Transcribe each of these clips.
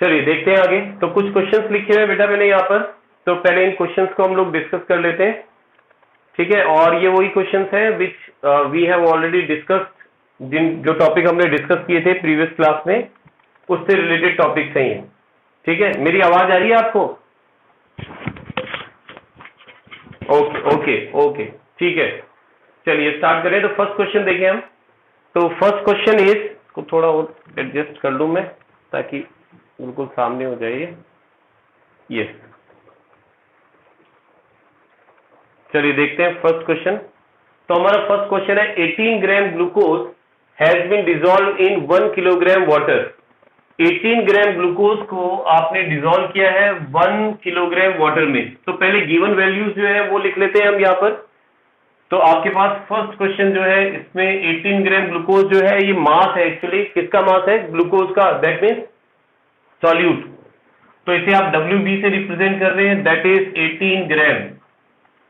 चलिए देखते हैं आगे। तो कुछ क्वेश्चंस लिखे हुए बेटा मैंने यहाँ पर, तो पहले इन क्वेश्चंस को हम लोग डिस्कस कर लेते हैं, ठीक है। और ये वही क्वेश्चंस हैं which we have already discussed, जो टॉपिक हमने डिस्कस किए थे प्रीवियस क्लास में, उससे रिलेटेड टॉपिक्स हैं ये, ठीक है। मेरी आवाज आ रही है आपको? ओके ओके ओके, ठीक है। चलिए स्टार्ट करें। तो फर्स्ट क्वेश्चन देखें हम। तो फर्स्ट क्वेश्चन इज, को थोड़ा और एडजस्ट कर लूं मैं ताकि बिल्कुल सामने हो जाइए। यस, चलिए देखते हैं फर्स्ट क्वेश्चन। तो हमारा फर्स्ट क्वेश्चन है 18 gram glucose has been dissolve in 1 kilogram water. 18 gram glucose को आपने डिसॉल्व किया है 1 किलोग्राम वाटर में। तो पहले गिवन वैल्यूज जो है वो लिख लेते हैं हम यहाँ पर। तो आपके पास फर्स्ट क्वेश्चन जो है इसमें 18 ग्राम ग्लूकोज जो है ये मास है, एक्चुअली किसका मास है? ग्लूकोज का, दैट मीन्स सॉल्यूट। तो इसे आप WB से रिप्रेजेंट कर रहे हैं, दैट इज 18 ग्राम।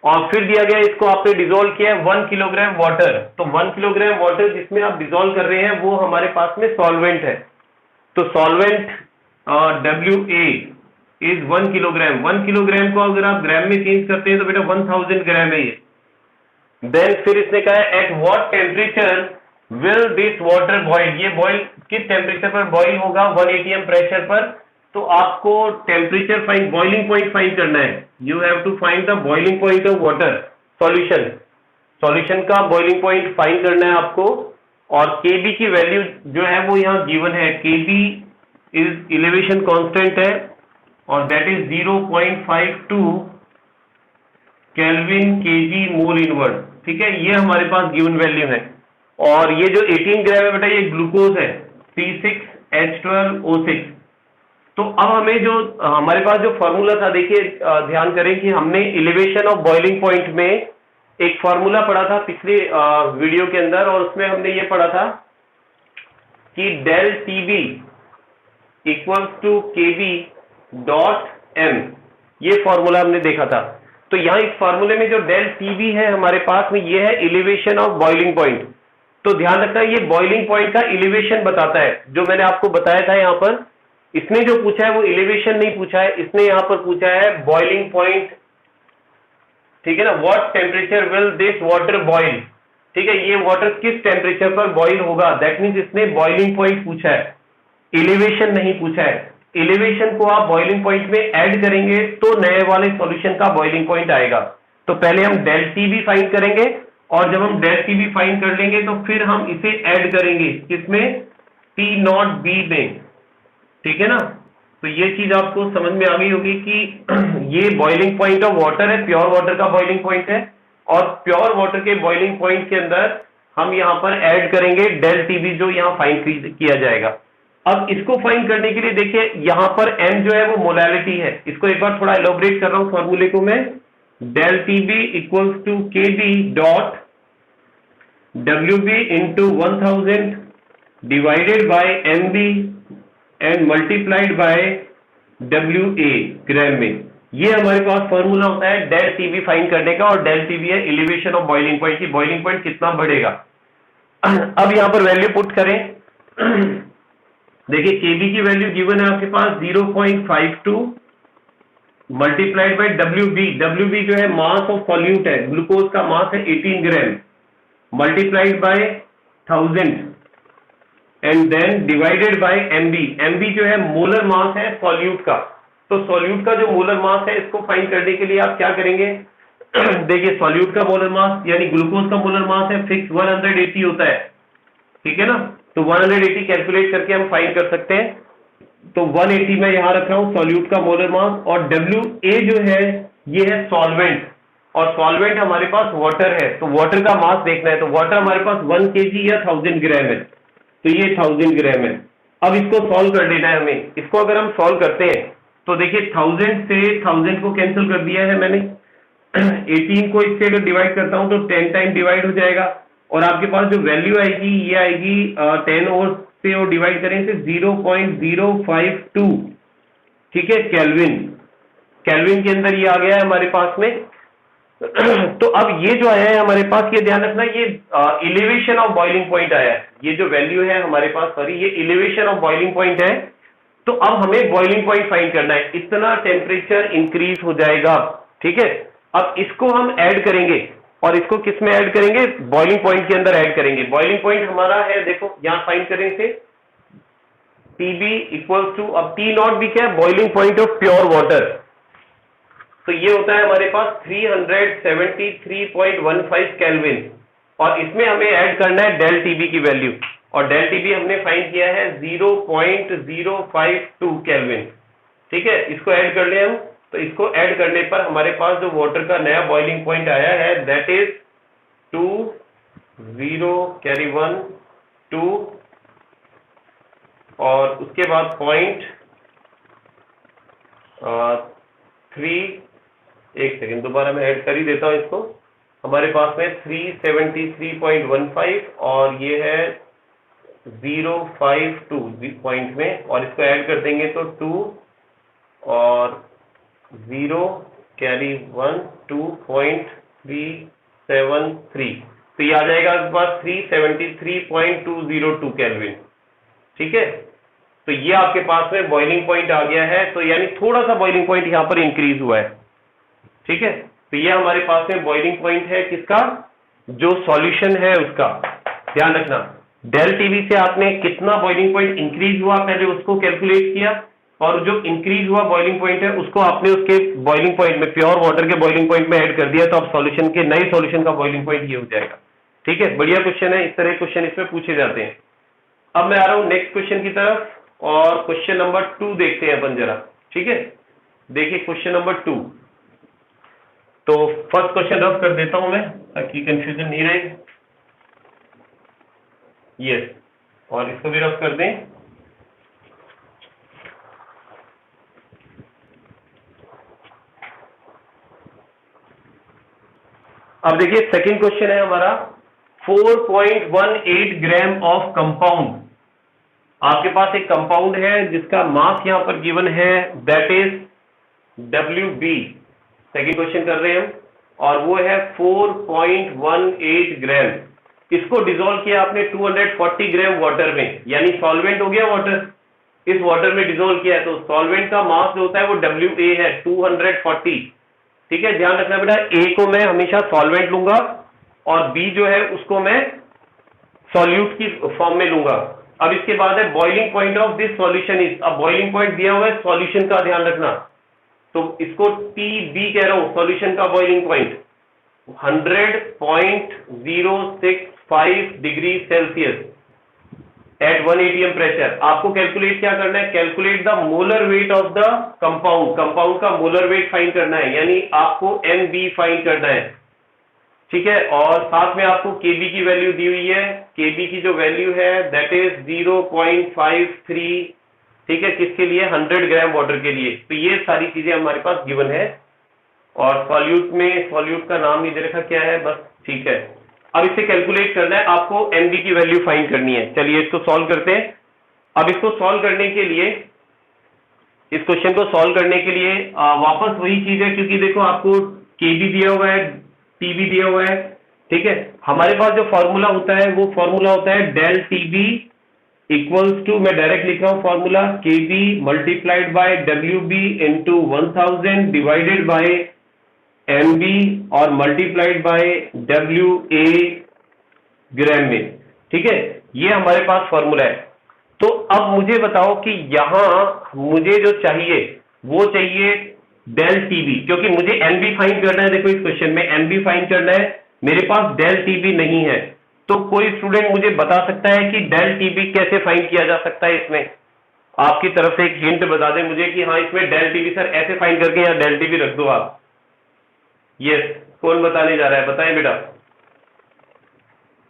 और फिर दिया गया इसको आपने डिसॉल्व किया है 1 किलोग्राम वाटर। तो 1 किलोग्राम वाटर जिसमें आप डिसॉल्व कर रहे हैं वो हमारे पास में सॉल्वेंट है। तो solvent WA is 1 kilogram. 1 kilogram को अगर आप ग्राम में चेंज करते हैं तो बेटा 1000 ग्राम है ये। देन फिर इसने कहा है at what temperature will this water boil. ये बॉइल किस टेम्परेचर पर बॉइल होगा? 1 atm प्रेशर पर। तो आपको temperature find, boiling point find करना है। You have to find the boiling point of water, solution. Solution का बॉइलिंग पॉइंट फाइंड करना है आपको। और Kb की वैल्यू जो है वो यहाँ गिवन है। Kb इज एलिवेशन कांस्टेंट है और that is 0.52 kelvin KG mole inward, ठीक है। ये हमारे पास गिवन वैल्यू है। और ये जो 18 ग्राम है बेटा ये ग्लूकोज है, C6H12O6। तो अब हमें जो हमारे पास जो फॉर्मूला था, देखिए ध्यान करें कि हमने एलिवेशन ऑफ बॉइलिंग पॉइंट में एक फॉर्मूला पढ़ा था पिछले वीडियो के अंदर, और उसमें हमने ये पढ़ा था कि del TB equals to KB dot M। ये फॉर्मूला हमने देखा था। तो यहां इस फॉर्मूले में जो डेल TB है हमारे पास में, ये है एलिवेशन ऑफ बॉइलिंग पॉइंट। तो ध्यान रखना ये बॉइलिंग पॉइंट का एलिवेशन बताता है, जो मैंने आपको बताया था यहाँ पर। इसने जो पूछा है वो एलिवेशन नहीं पूछा है, इसने यहां पर पूछा है बॉइलिंग पॉइंट, ठीक है ना। What temperature will this water boil, ठीक है। ये वाटर किस टेम्परेचर पर बॉइल होगा, दैट मीन्स इसने बॉइलिंग पॉइंट पूछा है, एलिवेशन नहीं पूछा है। एलिवेशन को आप बॉइलिंग पॉइंट में ऐड करेंगे तो नए वाले सॉल्यूशन का बॉइलिंग पॉइंट आएगा। तो पहले हम डेल TB फाइंड करेंगे, और जब हम डेल TB फाइंड कर लेंगे तो फिर हम इसे ऐड करेंगे किसमें? T0B में, ठीक है ना। तो ये चीज आपको समझ में आ गई होगी कि ये बॉइलिंग पॉइंट ऑफ वाटर है, प्योर वाटर का बॉइलिंग पॉइंट है। और प्योर वाटर के बॉइलिंग पॉइंट के अंदर हम यहाँ पर ऐड करेंगे डेल TB, जो यहाँ फाइंड किया जाएगा। अब इसको फाइंड करने के लिए देखिए यहां पर M जो है वो मोलालिटी है। इसको एक बार थोड़ा एलोबरेट कर रहा हूं फॉर्मूले को मैं। Del TB equals to KB dot WB into 1000 divided by MB and multiplied by WA gram में। ये हमारे पास फॉर्मूला होता है डेल TB फाइंड करने का, और डेल TB है एलिवेशन ऑफ बॉइलिंग पॉइंट की, बॉइलिंग पॉइंट कितना बढ़ेगा। अब यहां पर वैल्यू पुट करें। देखिए KB की वैल्यू गिवन है आपके पास 0.52 मल्टीप्लाइड बाय WB जो है मास ऑफ सॉल्यूट है, ग्लूकोज का मास है 18 gram, multiplied by 1000 and then divided by MB जो है मोलर मास है सॉल्यूट का। तो सॉल्यूट का जो मोलर मास है इसको फाइंड करने के लिए आप क्या करेंगे? देखिए सॉल्यूट का मोलर मास यानी ग्लूकोज का मोलर मास है फिक्स 180 होता है, ठीक है ना। तो 180 कैलकुलेट करके हम फाइंड कर सकते हैं। तो 180 मैं यहां रख रहा हूं सॉल्यूट का मोलर मास, और WA जो है ये है सॉल्वेंट, और सॉल्वेंट हमारे पास वाटर है। तो वाटर का मास देखना है, तो वाटर हमारे पास 1 kg या 1000 ग्राम है, तो ये 1000 ग्राम है। अब इसको सॉल्व कर लेना है हमें। इसको अगर हम सॉल्व करते हैं तो देखिए 1000 से 1000 को कैंसिल कर दिया है मैंने। 18 को इससे अगर डिवाइड करता हूं तो 10 टाइम डिवाइड हो जाएगा, और आपके पास जो वैल्यू आएगी ये आएगी 10 और से और डिवाइड करें से 0.052, ठीक है, केल्विन। केल्विन के अंदर ये आ गया है हमारे पास में। तो अब ये जो आया है हमारे पास, ये ध्यान रखना, ये एलिवेशन ऑफ बॉइलिंग पॉइंट आया है। ये जो वैल्यू है हमारे पास, सॉरी, ये एलिवेशन ऑफ बॉइलिंग पॉइंट है। तो तो अब हमें बॉइलिंग पॉइंट फाइंड करना है, इतना टेम्परेचर इंक्रीज हो जाएगा, ठीक है। अब इसको हम ऐड करेंगे, और इसको किस में ऐड करेंगे, बॉइलिंग पॉइंट के अंदर ऐड करेंगे। बॉइलिंग पॉइंट हमारा है, देखो यहां फाइंड करेंगे से TB इक्वल्स टू, अब T नॉट भी क्या है, boiling point of pure water. तो ये होता है हमारे पास 373.15 केल्विन, और इसमें हमें ऐड करना है डेल टीबी की वैल्यू, और डेल टीबी हमने फाइंड किया है 0.052 केल्विन, ठीक है। इसको ऐड कर ले हम, तो इसको ऐड करने पर हमारे पास जो वाटर का नया बॉइलिंग पॉइंट आया है दैट इज 2 0 कैरी 1 2, और उसके बाद पॉइंट 3, एक सेकेंड दोबारा मैं ऐड कर ही देता हूं इसको। हमारे पास में 373.15 और ये है 052 पॉइंट में, और इसको ऐड कर देंगे तो 2 और 0 कैरी 1 2.373, तो ये आ जाएगा आपके पास 373.202 केल्विन, ठीक है। तो ये आपके पास में बॉइलिंग पॉइंट आ गया है, तो यानी थोड़ा सा बॉइलिंग पॉइंट यहां पर इंक्रीज हुआ है, ठीक है। तो ये हमारे पास में बॉइलिंग पॉइंट है किसका, जो सॉल्यूशन है उसका। ध्यान रखना, डेल टीबी से आपने कितना बॉइलिंग पॉइंट इंक्रीज हुआ पहले उसको कैलकुलेट किया, और जो इंक्रीज हुआ बॉइलिंग पॉइंट है उसको आपने उसके बॉइलिंग पॉइंट में, प्योर वाटर के बॉइलिंग पॉइंट में ऐड कर दिया, तो अब सॉल्यूशन के, नए सॉल्यूशन का बॉइलिंग पॉइंट ये हो जाएगा, ठीक है। बढ़िया क्वेश्चन है, इस तरह क्वेश्चन इसमें पूछे जाते हैं। अब मैं आ रहा हूं नेक्स्ट क्वेश्चन की तरफ, और क्वेश्चन नंबर 2 देखते हैं अपन जरा, ठीक है। देखिए क्वेश्चन नंबर 2, तो फर्स्ट क्वेश्चन रफ कर देता हूं मैं ताकि कंफ्यूजन नहीं रहे। यस, और इसको भी रफ कर दें। अब देखिए सेकंड क्वेश्चन है हमारा 4.18 ग्राम ऑफ कंपाउंड। आपके पास एक कंपाउंड है जिसका मास यहां पर गिवन है that is WB, second question कर रहे हैं हम, और वो है 4.18 ग्राम। इसको डिसॉल्व किया आपने 240 ग्राम वाटर में, यानी सॉल्वेंट हो गया वाटर, इस वाटर में डिसॉल्व किया है, तो सॉल्वेंट का मास जो होता है वो WA है 240, ठीक है। ध्यान रखना बेटा, A को मैं हमेशा सॉल्वेंट लूंगा और B जो है उसको मैं सॉल्यूट की फॉर्म में लूंगा। अब इसके बाद है boiling point of this solution is, अब बॉइलिंग पॉइंट दिया हुआ है सॉल्यूशन का, ध्यान रखना, तो इसको TB कह रहा हूं, सॉल्यूशन का boiling point 100.065 degree Celsius at 1 atm pressure. आपको कैलकुलेट क्या करना है, calculate the molar weight of the compound, compound का मोलर वेट फाइंड करना है, यानी आपको MB फाइंड करना है, ठीक है। और साथ में आपको KB की वैल्यू दी हुई है, KB की जो वैल्यू है दैट इज 0.53, ठीक है, किसके लिए, 100 ग्राम वाटर के लिए। तो ये सारी चीजें हमारे पास गिवन है, और सॉल्यूट में, सॉल्यूट का नाम नहीं दे रखा क्या है बस, ठीक है। अब इसे कैलकुलेट करना है आपको, MB की वैल्यू फाइंड करनी है। चलिए इसको सॉल्व करते हैं। अब इसको सॉल्व करने के लिए, इस क्वेश्चन को सॉल्व करने के लिए वापस वही चीज है, क्योंकि देखो आपको KB दिया हुआ है, TB दिया हुआ है, ठीक है। हमारे पास जो फॉर्मूला होता है वो फॉर्मूला होता है डेल TB इक्वल्स टू, मैं डायरेक्ट लिख रहा हूं formula, KB multiplied by WB into 1000 divided by MB और मल्टीप्लाइड बाय WA ग्राम में, ठीक है। ये हमारे पास फॉर्मूला है। तो अब मुझे बताओ कि यहां मुझे जो चाहिए वो चाहिए डेल TB, क्योंकि मुझे MB फाइंड करना है। देखो इस क्वेश्चन में MB फाइंड करना है, मेरे पास डेल TB नहीं है। तो कोई स्टूडेंट मुझे बता सकता है कि डेल TB कैसे फाइंड किया जा सकता है, इसमें आपकी तरफ से एक हिंट बता दें मुझे कि हाँ इसमें डेल TB सर ऐसे फाइंड करके यहाँ डेल TB रख दो आप। यस, कौन बताने जा रहा है, बताएं बेटा।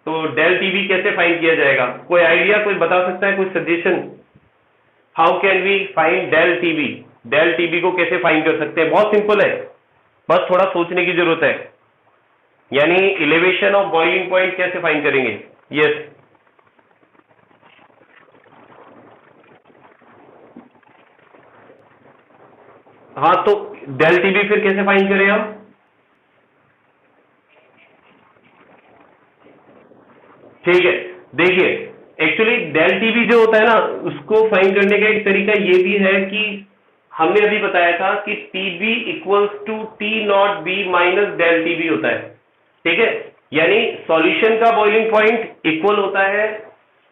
तो डेल TB कैसे फाइंड किया जाएगा, कोई आइडिया, कोई बता सकता है, कोई suggestion, how can we find del TB, del TB को कैसे फाइंड कर सकते हैं। बहुत सिंपल है, बस थोड़ा सोचने की जरूरत है, यानी एलिवेशन ऑफ बॉइलिंग पॉइंट कैसे फाइंड करेंगे। यस, हाँ, तो डेल TB फिर कैसे फाइंड करें हम, ठीक है। देखिए एक्चुअली डेल टीबी जो होता है ना, उसको फाइंड करने का एक तरीका ये भी है कि हमने अभी बताया था कि TB equals to T nought B minus del TB होता है, ठीक है। यानी सॉल्यूशन का बॉइलिंग पॉइंट इक्वल होता है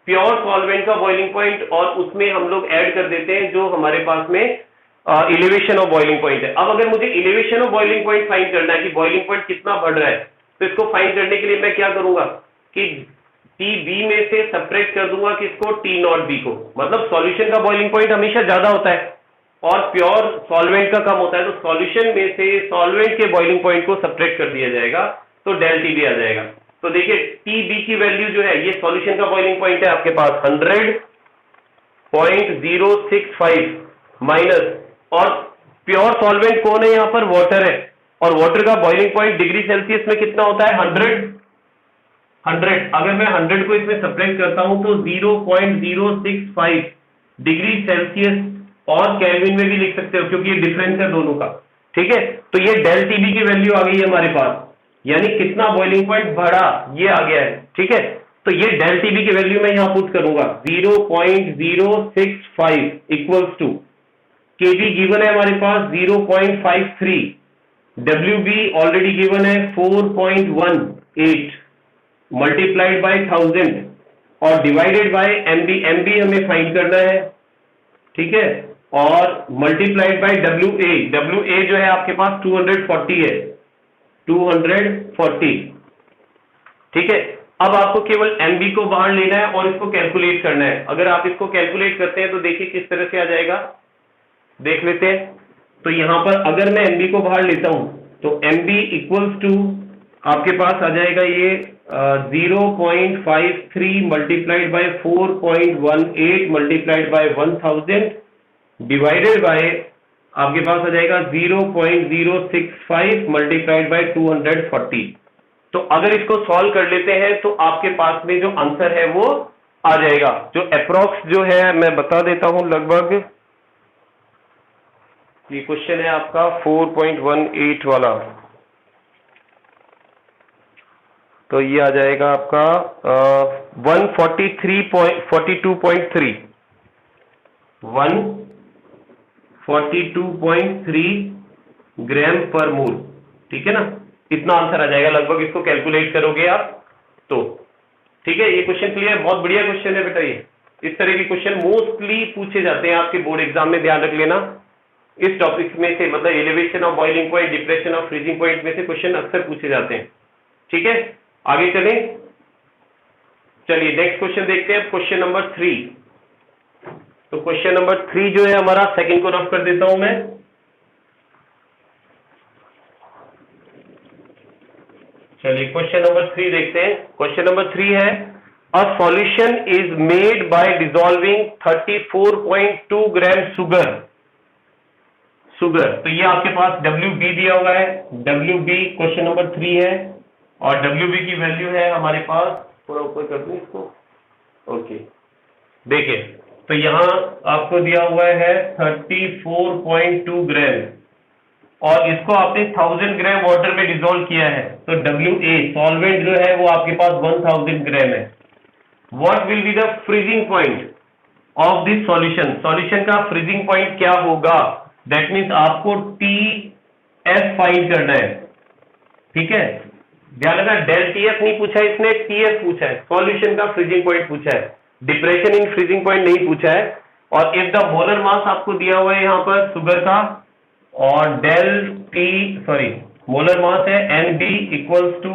प्योर सॉल्वेंट का बॉइलिंग पॉइंट, और उसमें हम लोग ऐड कर देते हैं जो हमारे पास में इलेवेशन ऑफ बॉइलिंग पॉइंट है। अब अगर मुझे elevation of boiling point find करना है कि बॉइलिंग पॉइंट कितना बढ़ रहा है, तो इसको फाइंड करने के लिए मैं क्या करूंगा कि टी बी में से सब्ट्रैक्ट कर दूंगा किसको, टी नॉट बी को। मतलब सॉल्यूशन का बॉइलिंग पॉइंट हमेशा ज्यादा होता है और प्योर सॉल्वेंट का कम होता है, तो सॉल्यूशन में से सॉल्वेंट के बॉइलिंग पॉइंट को सब्ट्रैक्ट कर दिया जाएगा, तो डेल टी बी आ जाएगा। तो देखिए टी बी की वैल्यू जो है, ये सॉल्यूशन का बॉइलिंग पॉइंट है आपके पास 100.065 माइनस, और प्योर सॉल्वेंट कौन है यहाँ पर, वाटर है, और वाटर का बॉइलिंग पॉइंट डिग्री सेल्सियस में कितना होता है, 100। अगर मैं 100 को इसमें सब्ट्रैक्ट करता हूं तो 0.065 डिग्री सेल्सियस, और केल्विन में भी लिख सकते हो क्योंकि ये डिफरेंस है दोनों का, ठीक है। तो ये डेल टीबी की वैल्यू आ गई है हमारे पास, यानी कितना बॉइलिंग पॉइंट बढ़ा ये आ गया है, ठीक है। तो ये डेल टीबी की वैल्यू मैं यहां पुट करूंगा 0.065 इक्वल्स टू केबी गिवन है हमारे पास 0.53, डब्ल्यूबी ऑलरेडी गिवन है 4.18 मल्टीप्लाइड बाय 1000 और डिवाइडेड बाय एमबी, एमबी हमें फाइंड करना है, ठीक है, और मल्टीप्लाइड बाय डब्ल्यू ए जो है आपके पास 240 है, 240, ठीक है। अब आपको केवल एमबी को बाहर लेना है और इसको कैलकुलेट करना है। अगर आप इसको कैलकुलेट करते हैं तो देखिए किस तरह से आ जाएगा, देख लेते हैं। तो यहां पर अगर मैं एमबी को बाहर लेता हूं तो एमबी इक्वल्स टू आपके पास आ जाएगा ये 0.53 multiplied by 4.18 multiplied by 1000 divided bye आपके पास आ जाएगा 0.065 मल्टीप्लाइड बाय 240। तो अगर इसको सॉल्व कर लेते हैं तो आपके पास में जो आंसर है वो आ जाएगा, जो अप्रोक्स जो है मैं बता देता हूं, लगभग ये क्वेश्चन है आपका 4.18 वाला, तो ये आ जाएगा आपका 142.3 ग्राम पर मोल, ठीक है ना, इतना आंसर आ जाएगा लगभग, इसको कैलकुलेट करोगे आप तो, ठीक है। ये क्वेश्चन क्लियर है, बहुत बढ़िया क्वेश्चन है बेटा। ये इस तरह के क्वेश्चन मोस्टली पूछे जाते हैं आपके बोर्ड एग्जाम में, ध्यान रख लेना। इस टॉपिक में से मतलब elevation of boiling point, depression of freezing point में से क्वेश्चन अक्सर पूछे जाते हैं, ठीक है। आगे चलें, चलिए नेक्स्ट क्वेश्चन देखते हैं, क्वेश्चन नंबर 3। तो क्वेश्चन नंबर 3 जो है हमारा, सेकंड को रफ कर देता हूं मैं। चलिए क्वेश्चन नंबर 3 देखते हैं। क्वेश्चन नंबर 3 है, a solution is made by dissolving 34.2 gram sugar. तो ये आपके पास WB दिया हुआ है, WB क्वेश्चन नंबर 3 है, और WB की वैल्यू है हमारे पास, थोड़ा ऊपर कर दूं इसको, ओके। देखिए तो यहां आपको दिया हुआ है 34.2 ग्राम, और इसको आपने 1000 ग्राम वाटर में डिसॉल्व किया है, तो WA सॉल्वेंट जो है वो आपके पास 1000 ग्राम है। What will be the freezing point of this solution, solution का फ्रीजिंग पॉइंट क्या होगा, दैट मीन्स आपको TF फाइंड करना है, ठीक है। ध्यान रखना, डेल TF नहीं पूछा है इसने, TF पूछा है, सॉल्यूशन का फ्रीजिंग पॉइंट पूछा है, डिप्रेशन इन फ्रीजिंग पॉइंट नहीं पूछा है। और इफ द मोलर मास आपको दिया हुआ है यहाँ पर शुगर का, और मोलर मास है NB इक्वल्स टू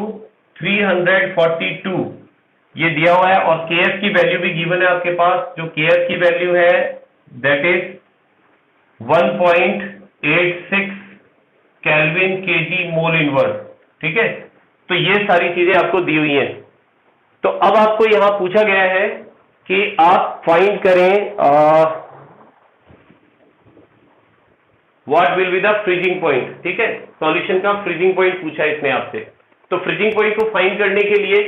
342, ये दिया हुआ है, और KF की वैल्यू भी गिवन है आपके पास, जो KF की वैल्यू है that is 1.86 kelvin kg mole inverse, ठीक है। तो ये सारी चीजें आपको दी हुई हैं। तो अब आपको यहां पूछा गया है कि आप फाइंड करें what will be the freezing point, ठीक है। सॉल्यूशन का फ्रीजिंग पॉइंट पूछा है इसने आपसे। तो फ्रीजिंग पॉइंट को फाइंड करने के लिए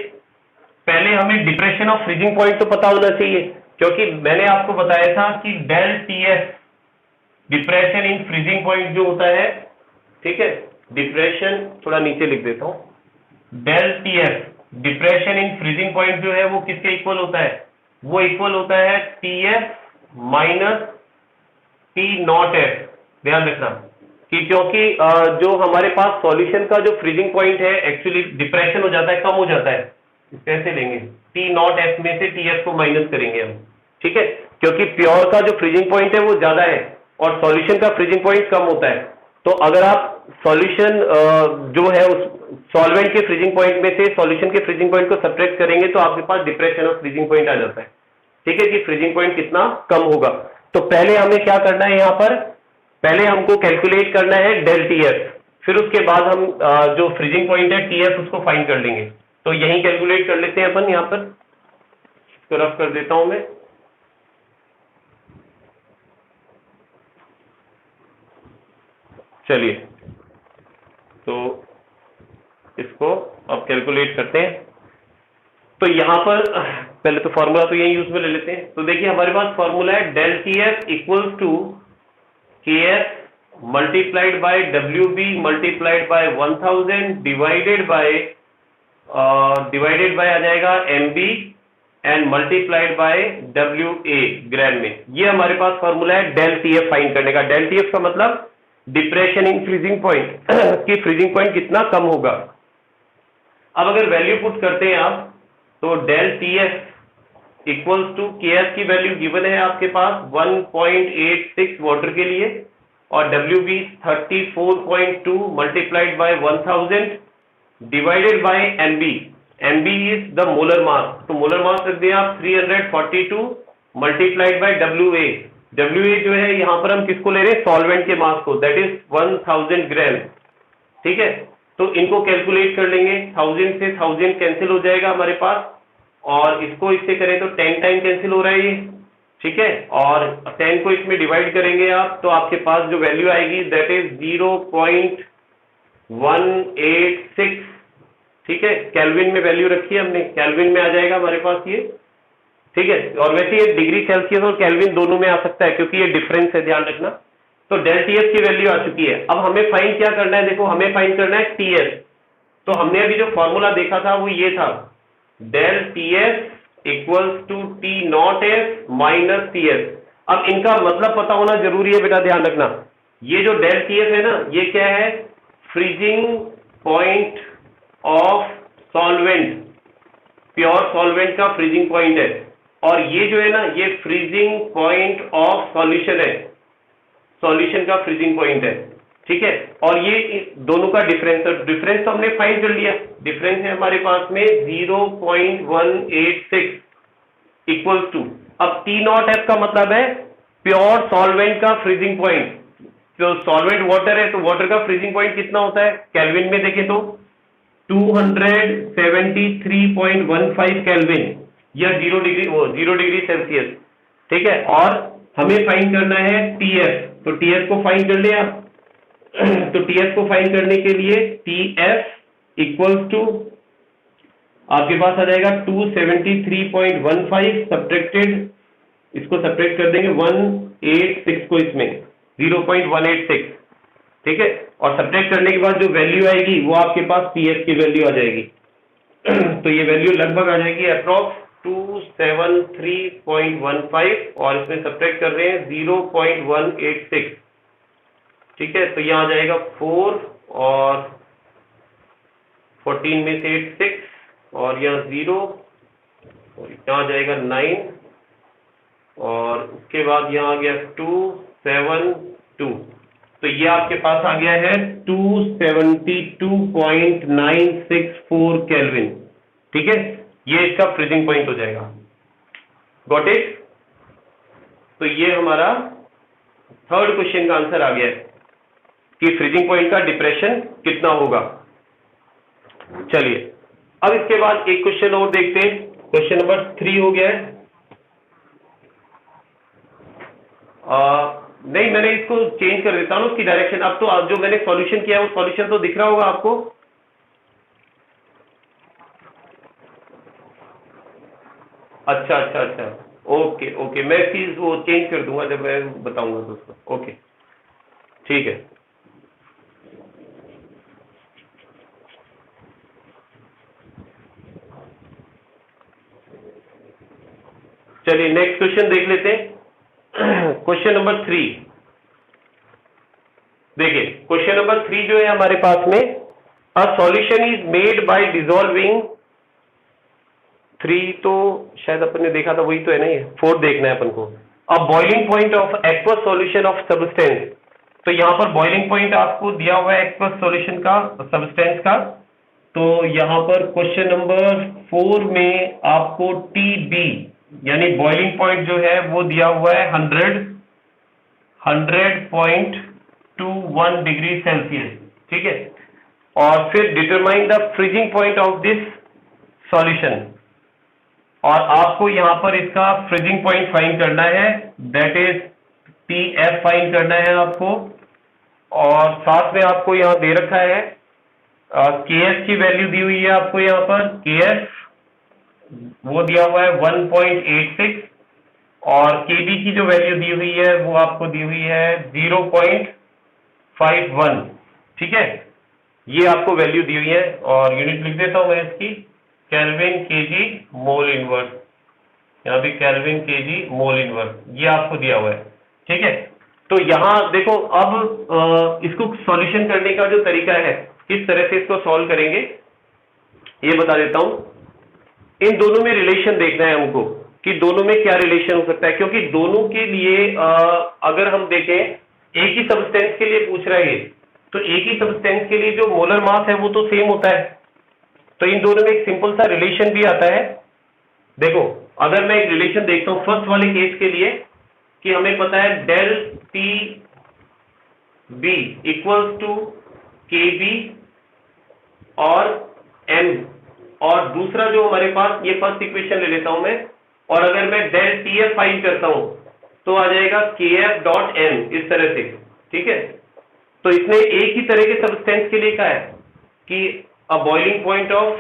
पहले हमें डिप्रेशन ऑफ फ्रीजिंग पॉइंट तो पता होना चाहिए, क्योंकि मैंने आपको बताया था कि del TF depression in freezing point जो होता है, ठीक है, डिप्रेशन थोड़ा नीचे लिख देता हूं, del TF depression in freezing point जो है वो किसके इक्वल होता है, वो इक्वल होता है T F minus T nought F. ध्यान रखना कि क्योंकि जो हमारे पास सॉल्यूशन का जो फ्रीजिंग पॉइंट है एक्चुअली डिप्रेशन हो जाता है, कम हो जाता है। कैसे लेंगे, टी नॉट एफ में से टी एफ को माइनस करेंगे हम, ठीक है, क्योंकि प्योर का जो फ्रीजिंग पॉइंट है वो ज्यादा है और सॉल्यूशन का फ्रीजिंग पॉइंट कम होता है। तो अगर आप सॉल्यूशन जो है उस सॉल्वेंट के फ्रीजिंग पॉइंट में से सॉल्यूशन के फ्रीजिंग पॉइंट को सब्ट्रैक्ट करेंगे तो आपके पास डिप्रेशन ऑफ फ्रीजिंग पॉइंट आ जाता है, ठीक है, कि फ्रीजिंग पॉइंट कितना कम होगा। तो पहले हमें क्या करना है, यहां पर पहले हमको कैलकुलेट करना है डेल टी एफ, फिर उसके बाद हम जो फ्रीजिंग पॉइंट है टी एफ उसको फाइंड कर लेंगे। तो यही कैलकुलेट कर लेते हैं अपन, यहां पर इसको रफ कर देता हूं मैं। चलिए तो इसको अब कैलकुलेट करते हैं। तो यहां पर पहले तो फॉर्मूला तो यही यूज में ले लेते हैं। तो देखिए हमारे पास फॉर्मूला है del T F equals to K F multiplied by W B multiplied by 1000 divided by आ जाएगा M B and multiplied by W A gram में। ये हमारे पास फॉर्मूला है डेल टी एफ फाइंड करने का। डेल टी एफ का मतलब डिप्रेशन इन फ्रीजिंग पॉइंट कि फ्रीजिंग पॉइंट कितना कम होगा। अब अगर वैल्यू पुट करते हैं आप तो del T F equals to K F की वैल्यू गिवन है आपके पास 1.86 वाटर के लिए और W B 34.2 multiplied by 1000 divided by M B. M B is the molar mass, तो मोलर मास रख दिया आप 342 multiplied by W A. W A जो है यहां पर हम किसको ले रहे हैं, सॉल्वेंट के मास को, दैट इज 1000 ग्राम, ठीक है। तो इनको कैलकुलेट कर लेंगे, 1000 से 1000 कैंसिल हो जाएगा हमारे पास और इसको इससे करें तो 10 टाइम कैंसिल हो रहा है ये, ठीक है, और 10 को इसमें डिवाइड करेंगे आप तो आपके पास जो वैल्यू आएगी दैट इज 0.186, ठीक है। केल्विन में वैल्यू रखी है हमने, केल्विन में आ जाएगा हमारे पास ये, ठीक है। और वैसे ये डिग्री सेल्सियस और केल्विन दोनों में आ सकता है क्योंकि ये डिफरेंस है, ध्यान रखना। तो डेल टी एस की वैल्यू आ चुकी है। अब हमें फाइंड क्या करना है, देखो हमें फाइंड करना है टी एस। तो हमने अभी जो फॉर्मूला देखा था वो ये था, del T S equals to T nought S minus T S. अब इनका मतलब पता होना जरूरी है बेटा, ध्यान रखना। ये जो डेल टी एस है ना, ये क्या है, freezing point of solvent, pure solvent का फ्रीजिंग पॉइंट है, और ये जो है ना ये फ्रीजिंग पॉइंट ऑफ सॉल्यूशन है, सॉल्यूशन का फ्रीजिंग पॉइंट है, ठीक है। और ये दोनों का डिफरेंस, डिफरेंस तो हमने फाइंड कर लिया, डिफरेंस है हमारे पास में 0.186 इक्वल्स टू, अब टी नॉट एफ का मतलब है प्योर सॉल्वेंट का फ्रीजिंग पॉइंट। जो सॉल्वेंट वाटर है तो वाटर का फ्रीजिंग पॉइंट कितना होता है, केल्विन में देखें तो 273.15 केल्विन या 0 डिग्री सेल्सियस, ठीक है। और हमें फाइंड करना है टीएफ, तो टीएफ को फाइंड कर लिया आप। तो टीएफ को फाइंड करने के लिए टीएफ इक्वल्स टू आपके पास आ जाएगा 273.15 सब्ट्रैक्टेड, इसको सब्ट्रैक्ट कर देंगे 186 को, इसमें 0.186, ठीक है। और सब्ट्रैक्ट करने के बाद जो वैल्यू आएगी वो आपके पास पीएफ की वैल्यू आ जाएगी। तो ये वैल्यू लगभग आ जाएगी अप्रॉक्स 273.15 और इसमें सब्ट्रैक्ट कर रहे हैं 0.186, ठीक है। तो यहाँ आ जाएगा 4 और 14 में से 6 और यहाँ 0 और यहाँ आ जाएगा 9 और उसके बाद यहाँ आ गया 272। तो ये आपके पास आ गया है 272.964 केल्विन, ठीक है। ये इसका फ्रीजिंग पॉइंट हो जाएगा। Got it. तो ये हमारा थर्ड क्वेश्चन का आंसर आ गया है कि फ्रीजिंग पॉइंट का डिप्रेशन कितना होगा। चलिए अब इसके बाद एक क्वेश्चन और देखते हैं, क्वेश्चन नंबर 3 हो गया है। नहीं, मैंने इसको चेंज कर देता हूँ उसकी डायरेक्शन। अब तो जो मैंने सॉल्यूशन किया है वो सॉल्यूशन तो दिख रहा होगा आपको। अच्छा अच्छा अच्छा, ओके ओके, मैं चीज वो चेंज कर दूंगा जब मैं बताऊंगा तो उसको। ओके ठीक है। चलिए नेक्स्ट क्वेश्चन देख लेते हैं। क्वेश्चन नंबर 3 देखिए, क्वेश्चन नंबर 3 जो है हमारे पास में, a solution is made by dissolving 3 तो शायद अपन ने देखा था, वही तो है ना, ये 4 देखना है अपन को। A boiling point of aqueous solution of substance, तो यहाँ पर बॉइलिंग पॉइंट आपको दिया हुआ है एक्वस सॉल्यूशन का, सब्सटेंस का। तो यहाँ पर क्वेश्चन नंबर 4 में आपको TB यानी बॉइलिंग पॉइंट जो है वो दिया हुआ है 100.21 डिग्री सेल्सियस, ठीक है। और फिर determine the freezing point of this solution, और आपको यहाँ पर इसका फ्रीजिंग पॉइंट फाइंड करना है, दैट इज TF फाइंड करना है आपको। और साथ में आपको यहाँ दे रखा है KF की वैल्यू दी हुई है आपको, यहाँ पर KF वो दिया हुआ है 1.86, और KB की जो वैल्यू दी हुई है वो आपको दी हुई है 0.51, ठीक है। ये आपको वैल्यू दी हुई है, और यूनिट लिख देता हूं मैं इसकी, केल्विन केजी मोल इनवर्स, यहाँ भी केल्विन केजी मोल इनवर्स, ये आपको दिया हुआ है, ठीक है। तो यहाँ देखो, अब इसको सॉल्यूशन करने का जो तरीका है, किस तरह से इसको सॉल्व करेंगे ये बता देता हूं। इन दोनों में रिलेशन देखना है हमको कि दोनों में क्या रिलेशन हो सकता है, क्योंकि दोनों के लिए अगर हम देखें, एक ही सब्सटेंस के लिए पूछ रहा है, तो एक ही सब्सटेंस के लिए जो मोलर मास है वो तो सेम होता है। तो इन दोनों में एक सिंपल सा रिलेशन भी आता है। देखो, अगर मैं एक रिलेशन देखता हूं फर्स्ट वाले केस के लिए, कि हमें पता है del T B equals to K B और एम, और दूसरा जो हमारे पास, ये फर्स्ट इक्वेशन ले लेता हूं मैं, और अगर मैं डेल टी एफ फाइंड करता हूं तो आ जाएगा के एफ डॉट एम, इस तरह से, ठीक है। तो इसने एक ही तरह के सब्सटेंस के लिए कहा है कि a boiling point of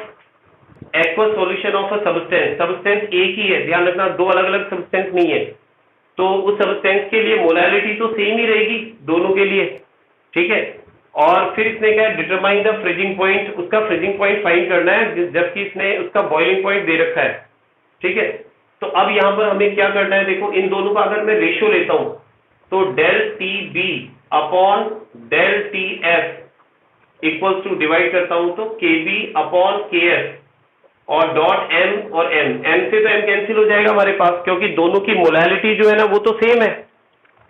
aqueous solution of a substance, substance एक ही है, ध्यान रखना, दो अलग अलग सब्सटेंस नहीं है। तो उस सब्सटेंस के लिए मोलैलिटी तो सेम ही रहेगी दोनों के लिए, ठीक है। और फिर इसने क्या है, डिटरमाइन द फ्रीजिंग पॉइंट, उसका फ्रीजिंग पॉइंट फाइंड करना है, जबकि इसने उसका बॉइलिंग पॉइंट दे रखा है, ठीक है। तो अब यहां पर हमें क्या करना है, देखो, इन दोनों का अगर मैं रेशियो लेता हूं तो del T B upon del T F equals to, divide करता हूं तो के बी अपॉन के एफ और डॉट एम, और एम से तो एम कैंसिल हो जाएगा हमारे पास, क्योंकि दोनों की मोलैलिटी जो है ना वो तो सेम है,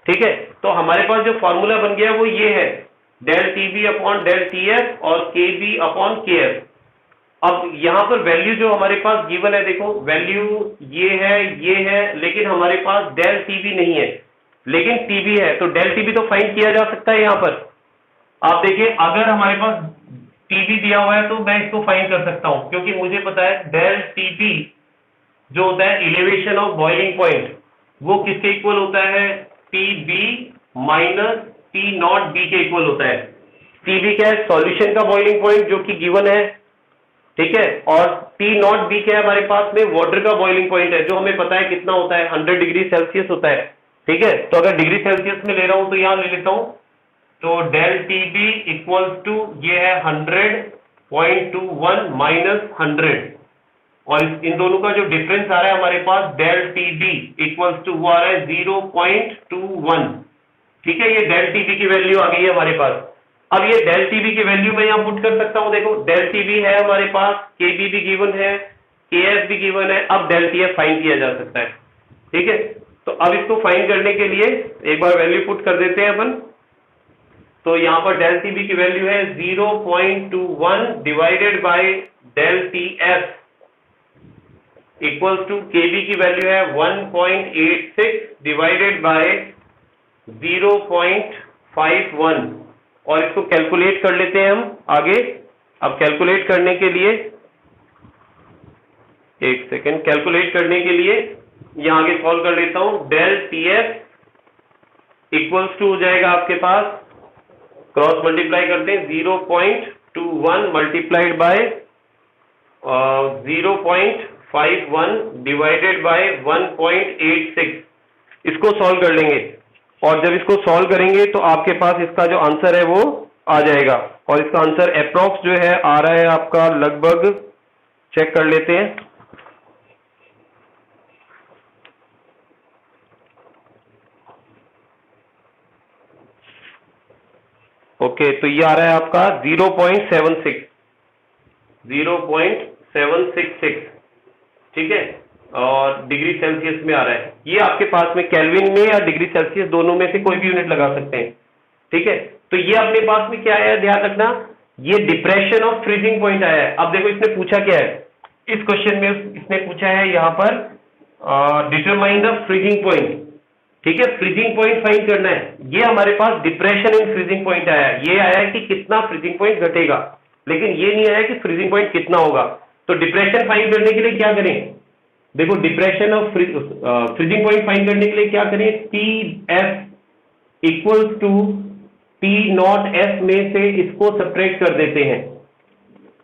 ठीक है। तो हमारे पास जो फॉर्मूला बन गया वो ये है, del T B upon del T F और के बी अपॉन के एफ। अब यहां पर वैल्यू जो हमारे पास गिवन है, देखो वैल्यू ये है, लेकिन हमारे पास डेल टी बी नहीं है, लेकिन टी बी है, तो डेल टी बी तो फाइंड किया जा सकता है। यहां पर आप देखिए, अगर हमारे पास टीबी दिया हुआ है तो मैं इसको फाइंड कर सकता हूं, क्योंकि मुझे पता है डेल टीबी जो होता है इलेवेशन ऑफ बॉइलिंग पॉइंट, वो किसके इक्वल होता है, TB minus T nought B के इक्वल होता है। टीबी क्या है, सॉल्यूशन का बॉइलिंग पॉइंट जो कि गिवन है, ठीक है, और टी नॉट बी क्या है, हमारे पास में वाटर का बॉइलिंग पॉइंट है, जो हमें पता है कितना होता है, 100 डिग्री सेल्सियस होता है, ठीक है। तो अगर डिग्री सेल्सियस में ले रहा हूं तो यहां ले लेता हूं, तो del T B equals to, ये है 100.21 माइनस 100, और इन दोनों का जो डिफरेंस आ रहा है हमारे पास, del T B equals to वो आ रहा है 0.21, ठीक है। ये डेल टी बी की वैल्यू आ गई है हमारे पास। अब ये डेल टी बी की वैल्यू मैं यहां पुट कर सकता हूं, देखो डेल टी बी है हमारे पास, के बी भी गिवन है, के एफ भी गिवन है, अब डेल टी एफ फाइंड किया जा सकता है, ठीक है। तो अब इसको फाइंड करने के लिए एक बार वैल्यू पुट कर देते हैं अपन। तो यहां पर डेल टी बी की वैल्यू है 0.21 divided by del T F equals to, K B की वैल्यू है 1.86 डिवाइडेड बाय 0.51, और इसको कैलकुलेट कर लेते हैं हम आगे। अब कैलकुलेट करने के लिए, एक सेकेंड, कैलकुलेट करने के लिए यहां आगे सॉल्व कर लेता हूं। Del T F equals to हो जाएगा आपके पास, क्रॉस मल्टीप्लाई करते हैं, 0.21 मल्टीप्लाइड बाय 0.51 डिवाइडेड बाय 1.86, इसको सॉल्व कर लेंगे, और जब इसको सॉल्व करेंगे तो आपके पास इसका जो आंसर है वो आ जाएगा, और इसका आंसर अप्रॉक्स जो है आ रहा है आपका लगभग, चेक कर लेते हैं, ओके, तो ये आ रहा है आपका 0.766, ठीक है, और डिग्री सेल्सियस में आ रहा है। ये आपके पास में केल्विन में या डिग्री सेल्सियस दोनों में से कोई भी यूनिट लगा सकते हैं, ठीक है। तो ये अपने पास में क्या आया, ध्यान रखना, ये डिप्रेशन ऑफ फ्रीजिंग पॉइंट आया है। अब देखो इसने पूछा क्या है, इस क्वेश्चन में इसने पूछा है यहाँ पर डिटरमाइन द फ्रीजिंग पॉइंट, ठीक है, फ्रीजिंग पॉइंट फाइंड करना है। ये हमारे पास डिप्रेशन इन फ्रीजिंग पॉइंट आया है, ये आया है कि कितना फ्रीजिंग पॉइंट घटेगा, लेकिन ये नहीं आया कि फ्रीजिंग पॉइंट कितना होगा। तो डिप्रेशन फाइंड करने के लिए क्या करें, देखो depression of freezing point find करने के लिए क्या करें, T F equals to T nought F में से इसको सब्ट्रैक्ट कर देते हैं,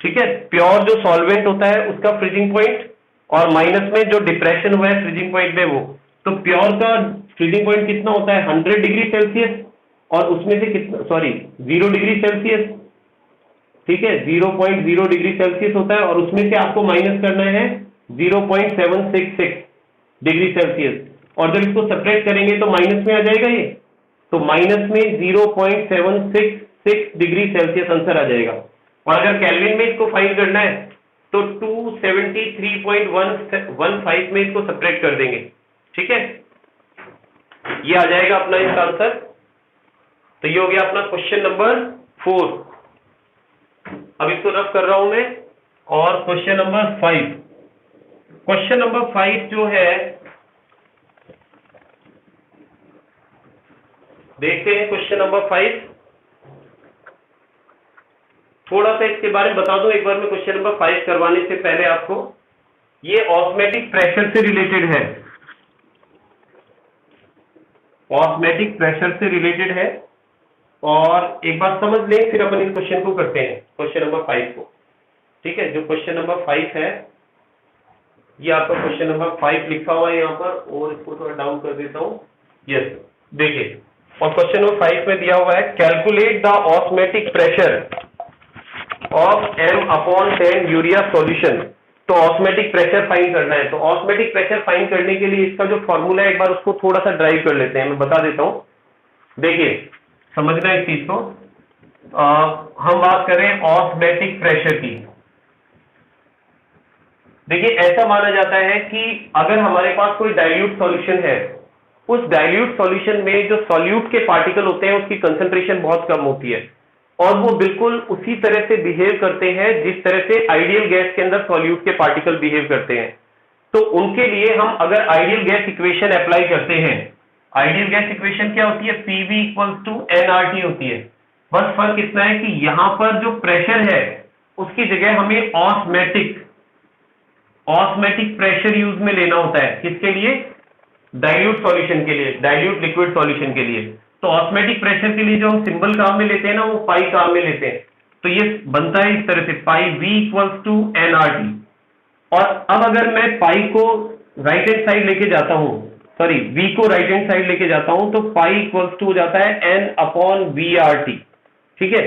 ठीक है। प्योर जो सॉल्वेंट होता है उसका फ्रीजिंग पॉइंट और माइनस में जो डिप्रेशन हुआ है फ्रीजिंग पॉइंट में वो, तो प्योर का फ्रीजिंग पॉइंट कितना होता है 100 डिग्री सेल्सियस, और उसमें से कितना, सॉरी 0 डिग्री सेल्सियस, ठीक है, 0.0 डिग्री सेल्सियस होता है, और उसमें से आपको माइनस करना है 0.766 डिग्री सेल्सियस, और जब इसको सब्ट्रैक्ट करेंगे तो माइनस में आ जाएगा ये, तो माइनस में 0.766 डिग्री सेल्सियस आंसर आ जाएगा। और अगर केल्विन में इसको फाइंड करना है तो 273.115 में इसको सब्ट्रैक्ट कर देंगे, ठीक है, ये आ जाएगा अपना इसका आंसर। तो ये हो गया अपना क्वेश्चन नंबर 4। अब इसको रफ कर रहा हूं मैं, और क्वेश्चन नंबर 5, क्वेश्चन नंबर 5 जो है, देखते हैं क्वेश्चन नंबर 5। थोड़ा सा इसके बारे में बता दूं एक बार मैं, क्वेश्चन नंबर 5 करवाने से पहले आपको, ये ऑस्मेटिक प्रेशर से रिलेटेड है, ऑस्मेटिक प्रेशर से रिलेटेड है, और एक बार समझ लें फिर अपन इस क्वेश्चन को करते हैं, क्वेश्चन नंबर 5 को, ठीक है। जो क्वेश्चन नंबर 5 है, ये आपका क्वेश्चन नंबर 5 लिखा हुआ है यहाँ पर, और इसको थोड़ा डाउन कर देता हूं, यस, देखिए, और क्वेश्चन नंबर 5 में दिया हुआ है calculate the osmotic pressure of m/10 urea solution. तो ऑस्मेटिक प्रेशर फाइंड करना है, तो ऑस्मेटिक प्रेशर फाइंड करने के लिए इसका जो फॉर्मूला है एक बार उसको थोड़ा सा ड्राइव कर लेते हैं, मैं बता देता हूं। देखिए समझना इस चीज को, हम बात करें ऑस्मेटिक प्रेशर की। देखिए ऐसा माना जाता है कि अगर हमारे पास कोई डाइल्यूट सॉल्यूशन है, उस डाइल्यूट सॉल्यूशन में जो सॉल्यूट के पार्टिकल होते हैं उसकी कंसंट्रेशन बहुत कम होती है, और वो बिल्कुल उसी तरह से बिहेव करते हैं जिस तरह से आइडियल गैस के अंदर सॉल्यूट के पार्टिकल बिहेव करते हैं। तो उनके लिए हम अगर आइडियल गैस इक्वेशन अप्लाई करते हैं, आइडियल गैस इक्वेशन क्या होती है, PV इक्वल्स टू nRT होती है। बस फर्क इतना है कि यहां पर जो प्रेशर है उसकी जगह हमें ऑस्मेटिक प्रेशर यूज में लेना होता है, किसके लिए, डाइल्यूट सॉल्यूशन के लिए, डाइल्यूट लिक्विड सॉल्यूशन के लिए। तो ऑस्मेटिक प्रेशर के लिए जो हम सिंबल काम में लेते हैं ना, वो पाई काम में लेते हैं। तो ये बनता है इस तरह से, पाई V इक्वल्स टू nRT। और अब अगर मैं पाई को राइट हैंड साइड लेके जाता हूं, सॉरी V को राइट हैंड साइड लेके जाता हूं, तो पाई इक्वल्स टू हो जाता है N/VRT, ठीक है।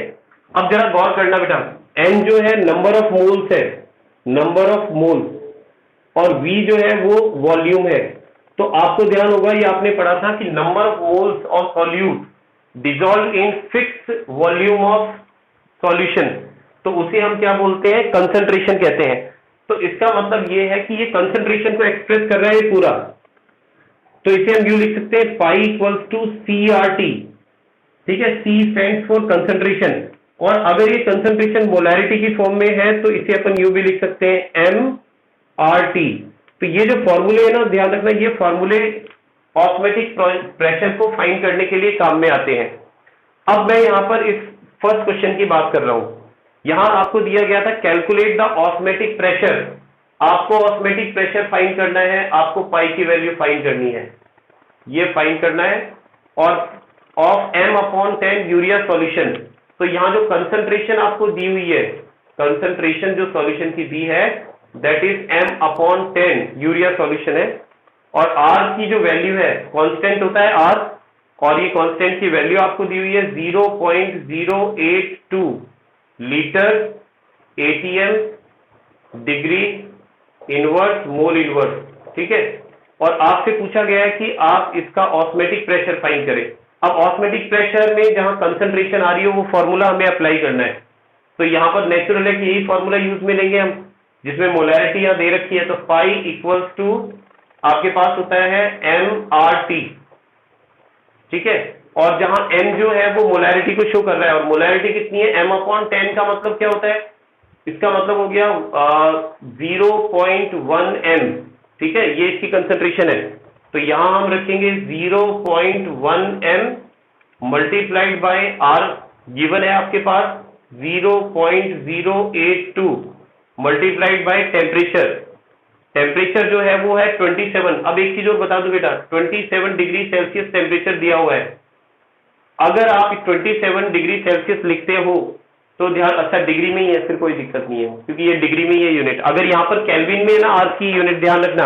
अब जरा गौर करना बेटा, N जो है नंबर ऑफ मोल्स है, नंबर ऑफ मोल्स, और V जो है वो वॉल्यूम है। तो आपको ध्यान होगा, ये आपने पढ़ा था कि number of moles of solute dissolve in fixed volume of solution, तो उसे हम क्या बोलते हैं, कंसंट्रेशन कहते हैं। तो इसका मतलब ये है कि ये कंसंट्रेशन को एक्सप्रेस कर रहा है पूरा, तो इसे हम यूं लिख सकते हैं, पाई इक्वल्स टू CRT, ठीक है, C स्टैंड्स फॉर कंसंट्रेशन। और अगर ये कंसंट्रेशन मोलैरिटी की फॉर्म में है तो इसे अपन यूं भी लिख सकते हैं mRT। तो ये जो फॉर्मूले है ना, ध्यान रखना, ये फॉर्मूले ऑस्मेटिक प्रेशर को फाइंड करने के लिए काम में आते हैं। अब मैं यहां पर इस फर्स्ट क्वेश्चन की बात कर रहा हूं। यहां आपको दिया गया था कैलकुलेट द ऑस्मेटिक प्रेशर, आपको ऑस्मेटिक प्रेशर फाइंड करना है, आपको पाई की वैल्यू फाइंड करनी है, ये फाइंड करना है, और ऑफ m/10 यूरिया सॉल्यूशन। तो यहां जो कंसंट्रेशन आपको दी हुई है, कंसंट्रेशन जो सॉल्यूशन की दी है that is m/10 urea solution है, और R की जो वैल्यू है, कांस्टेंट होता है R, और ये कांस्टेंट की वैल्यू आपको दी हुई है 0.082 litre ATM degree inverse mole inverse, ठीक है। और आपसे पूछा गया है कि आप इसका ऑस्मेटिक प्रेशर फाइंड करें। अब ऑस्मेटिक प्रेशर में जहां कंसंट्रेशन आ रही है वो फॉर्मूला हमें अप्लाई करना है। तो यहाँ पर नेचुरल है कि यही फॉर्मूला यूज में लेंगे हम, जिसमें मोलैरिटी यहाँ दे रखी है। तो पाई इक्वल्स टू आपके पास होता है MRT, ठीक है। और जहां M जो है वो मोलैरिटी को शो कर रहा है, और मोलैरिटी कितनी है, M/10 का मतलब क्या होता है, इसका मतलब हो गया 0.1 M, ठीक है, ये इसकी कंसंट्रेशन है। तो यहां हम रखेंगे 0.1 M multiplied by R, given है आपके पास 0.082 मल्टीप्लाइड बाय टेम्परेचर। टेम्परेचर जो है वो है 27। अब एक चीज और बता दो बेटा, 27 डिग्री सेल्सियस टेम्परेचर दिया हुआ है। अगर आप 27 डिग्री सेल्सियस लिखते हो तो ध्यान, अच्छा डिग्री में ही है, फिर कोई दिक्कत नहीं है क्योंकि ये डिग्री में ही है यूनिट। अगर यहाँ पर केल्विन में ना आर की यूनिट, ध्यान रखना,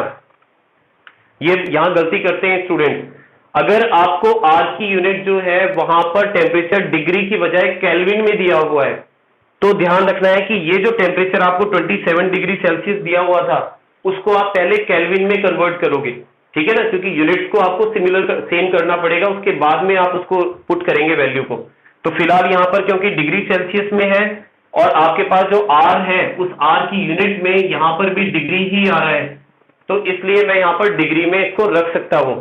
ये यहां गलती करते हैं स्टूडेंट। अगर आपको आर की यूनिट जो है वहां पर टेम्परेचर डिग्री की बजाय केल्विन में दिया हुआ है, तो ध्यान रखना है कि ये जो टेम्परेचर आपको 27 डिग्री सेल्सियस दिया हुआ था उसको आप पहले केल्विन में कन्वर्ट करोगे, ठीक है ना, क्योंकि यूनिट्स को आपको सेम करना पड़ेगा, उसके बाद में आप उसको पुट करेंगे वैल्यू को। तो फिलहाल यहां पर क्योंकि डिग्री सेल्सियस में है और आपके पास जो आर है उस आर की यूनिट में यहां पर भी डिग्री ही आ रहा है, तो इसलिए मैं यहां पर डिग्री में इसको रख सकता हूं।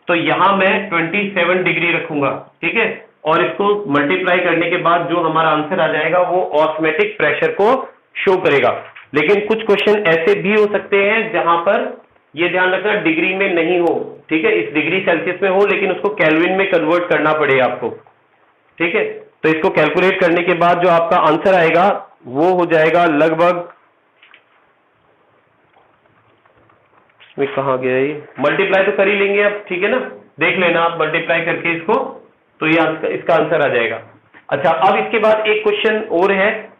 तो यहां मैं 27 डिग्री रखूंगा, ठीक है, और इसको मल्टीप्लाई करने के बाद जो हमारा आंसर आ जाएगा वो ऑस्मेटिक प्रेशर को शो करेगा। लेकिन कुछ क्वेश्चन ऐसे भी हो सकते हैं जहां पर ये ध्यान रखना डिग्री में नहीं हो, ठीक है, इस डिग्री सेल्सियस में हो लेकिन उसको केल्विन में कन्वर्ट करना पड़ेगा आपको, ठीक है। तो इसको कैलकुलेट करने के बाद जो आपका आंसर आएगा वो हो जाएगा लगभग, में कहा गया ये, मल्टीप्लाई तो कर ही लेंगे अब, ठीक है ना, देख लेना आप मल्टीप्लाई करके इसको, तो ये इसका आंसर आ जाएगा। अच्छा, अब इसके बाद एक क्वेश्चन और है,